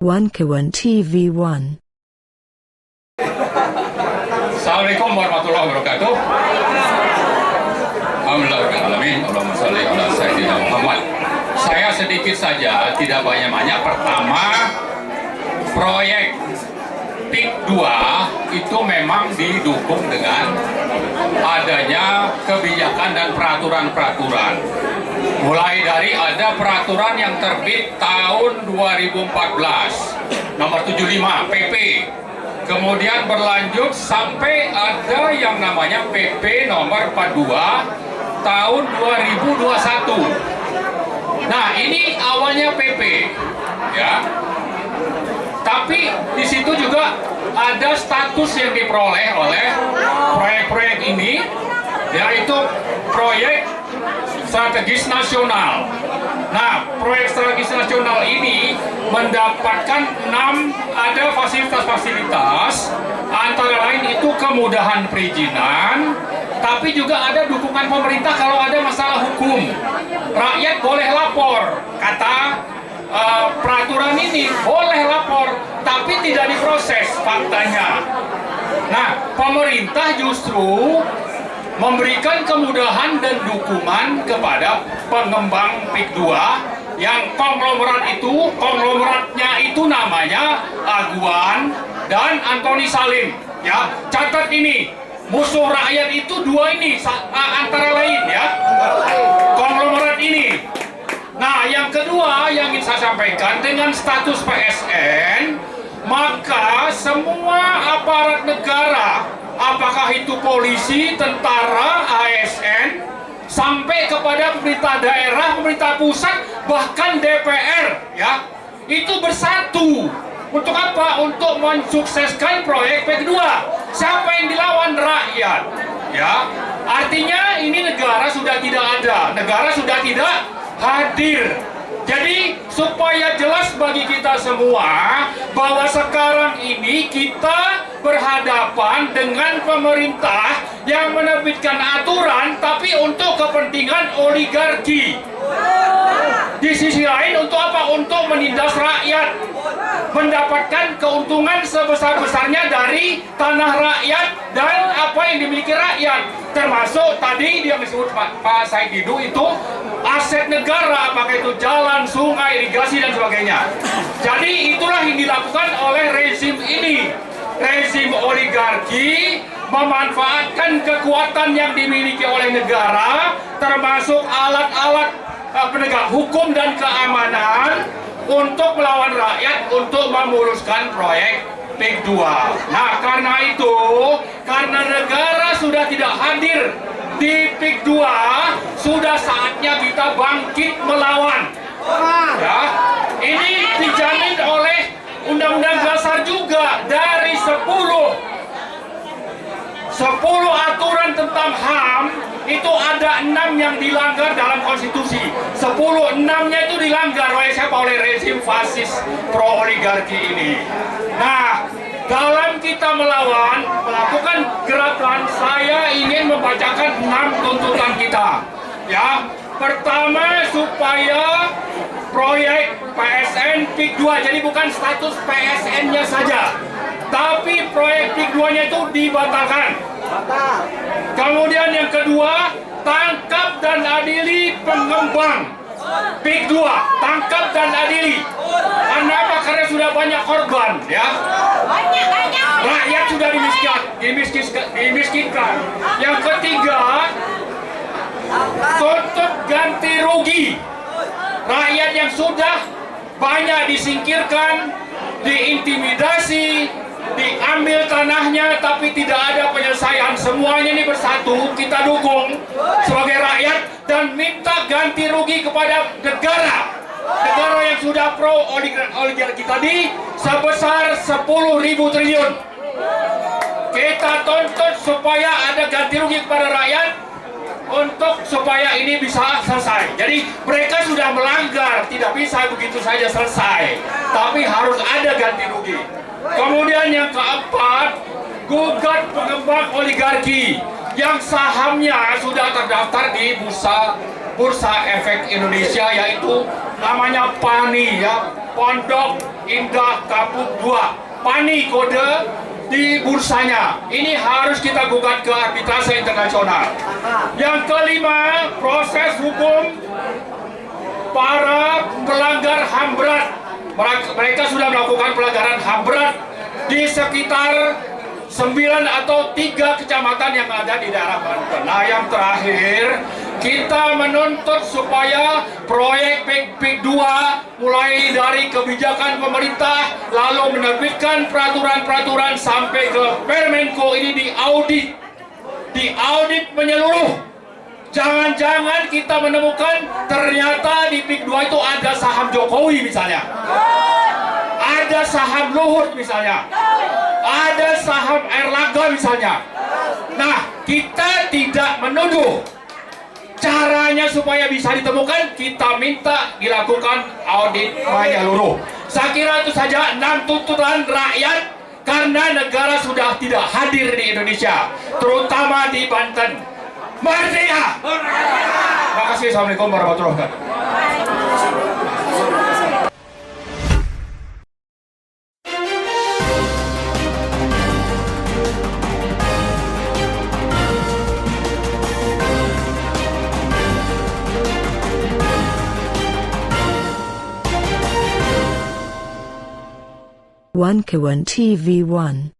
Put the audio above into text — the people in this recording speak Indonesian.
Wankawan TV1. Assalamualaikum warahmatullahi wabarakatuh. Alhamdulillahirrahmanirrahim. Allahumma sholli ala sayyidina Muhammad. Saya sedikit saja, tidak banyak-banyak. Pertama, proyek PIK 2 itu memang didukung dengan adanya kebijakan dan peraturan-peraturan. Mulai dari ada peraturan yang terbit tahun 2014 nomor 75 PP, kemudian berlanjut sampai ada yang namanya PP nomor 42 tahun 2021. Nah, ini awalnya PP ya, tapi di situ juga ada status yang diperoleh oleh proyek-proyek ini, yaitu proyek strategis nasional. Nah, proyek strategis nasional ini mendapatkan 6 ada fasilitas-fasilitas, antara lain itu kemudahan perizinan, tapi juga ada dukungan pemerintah kalau ada masalah hukum. Rakyat boleh lapor, kata peraturan ini boleh lapor, tapi tidak diproses faktanya. Nah, pemerintah justru memberikan kemudahan dan dukungan kepada pengembang PIK 2 yang konglomeratnya itu namanya Aguan dan Antoni Salim. Ya, catat ini, musuh rakyat itu dua ini antara lain ya, konglomerat ini. Nah, yang kedua yang ingin saya sampaikan, dengan status PSN, maka semua aparat negara, apakah itu polisi, tentara, ASN, sampai kepada pemerintah daerah, pemerintah pusat, bahkan DPR, ya, itu bersatu. Untuk apa? Untuk mensukseskan proyek PIK 2. Siapa yang dilawan? Rakyat. Ya, artinya ini negara sudah tidak ada, negara sudah tidak hadir. Jadi supaya jelas bagi kita semua bahwa sekarang ini kita berhadapan dengan pemerintah yang menerbitkan aturan tapi untuk kepentingan oligarki. Di sisi lain untuk apa? Untuk menindas rakyat, mendapatkan keuntungan sebesar-besarnya dari tanah rakyat dan apa yang dimiliki rakyat. Termasuk tadi dia disebut Pak Said Didu itu aset negara, apakah itu jalan, sungai, irigasi dan sebagainya. Jadi itulah yang dilakukan oleh rezim ini. Rezim oligarki memanfaatkan kekuatan yang dimiliki oleh negara, termasuk alat-alat penegak hukum dan keamanan, untuk melawan rakyat, untuk memuluskan proyek PIK 2. Nah, karena itu, karena negara sudah tidak hadir di PIK 2, sudah saatnya kita bangkit melawan. Ya, ini dijamin oleh Undang-Undang Dasar juga. Dari 10 aturan tentang HAM, itu ada 6 yang dilanggar dalam konstitusi. 6-nya itu dilanggar oleh siapa? Oleh rezim fasis pro oligarki ini. Nah, dalam kita melakukan gerakan, saya ingin membacakan 6 tuntutan kita. Ya, pertama, supaya proyek PSN PIK 2, jadi bukan status PSN-nya saja, tapi proyek PIK 2-nya itu dibatalkan. Kemudian yang kedua, tangkap dan adili pengembang PIK 2, tangkap dan adili. Karena apa? Karena sudah banyak korban, ya. Rakyat sudah dimiskinkan. Yang ketiga, tuntut ganti rugi. Rakyat yang sudah banyak disingkirkan, diintimidasi, diambil tanahnya, tapi tidak ada penyelesaian. Semuanya ini bersatu, kita dukung sebagai rakyat dan minta ganti rugi kepada negara. Negara yang sudah pro oligarki tadi sebesar 10.000 triliun. Kita tuntut supaya ada ganti rugi kepada rakyat, untuk supaya ini bisa selesai. Jadi mereka sudah melanggar, tidak bisa begitu saja selesai, tapi harus ada ganti rugi. Kemudian yang keempat, gugat pengembang oligarki yang sahamnya sudah terdaftar di Bursa Efek Indonesia, yaitu namanya PANI ya, Pondok Indah Kapuk 2. PANI kode di bursanya. Ini harus kita gugat ke arbitrase internasional. Yang kelima, proses hukum para pelanggar HAM berat. Mereka sudah melakukan pelanggaran HAM berat di sekitar 9 atau 3 kecamatan yang ada di daerah Banten. Nah, yang terakhir, kita menuntut supaya proyek PIK 2 mulai dari kebijakan pemerintah, lalu menerbitkan peraturan-peraturan sampai ke Permenko ini diaudit menyeluruh. Jangan-jangan kita menemukan ternyata di PIK 2 itu ada saham Jokowi misalnya, ada saham Luhut misalnya, ada saham Erlangga misalnya. Nah, kita tidak menuduh. Caranya supaya bisa ditemukan, kita minta dilakukan audit menyeluruh. Saya kira itu saja 6 tuntutan rakyat karena negara sudah tidak hadir di Indonesia, terutama di Banten. Merdeka! Terima kasih. Assalamualaikum warahmatullahi wabarakatuh. One TV 1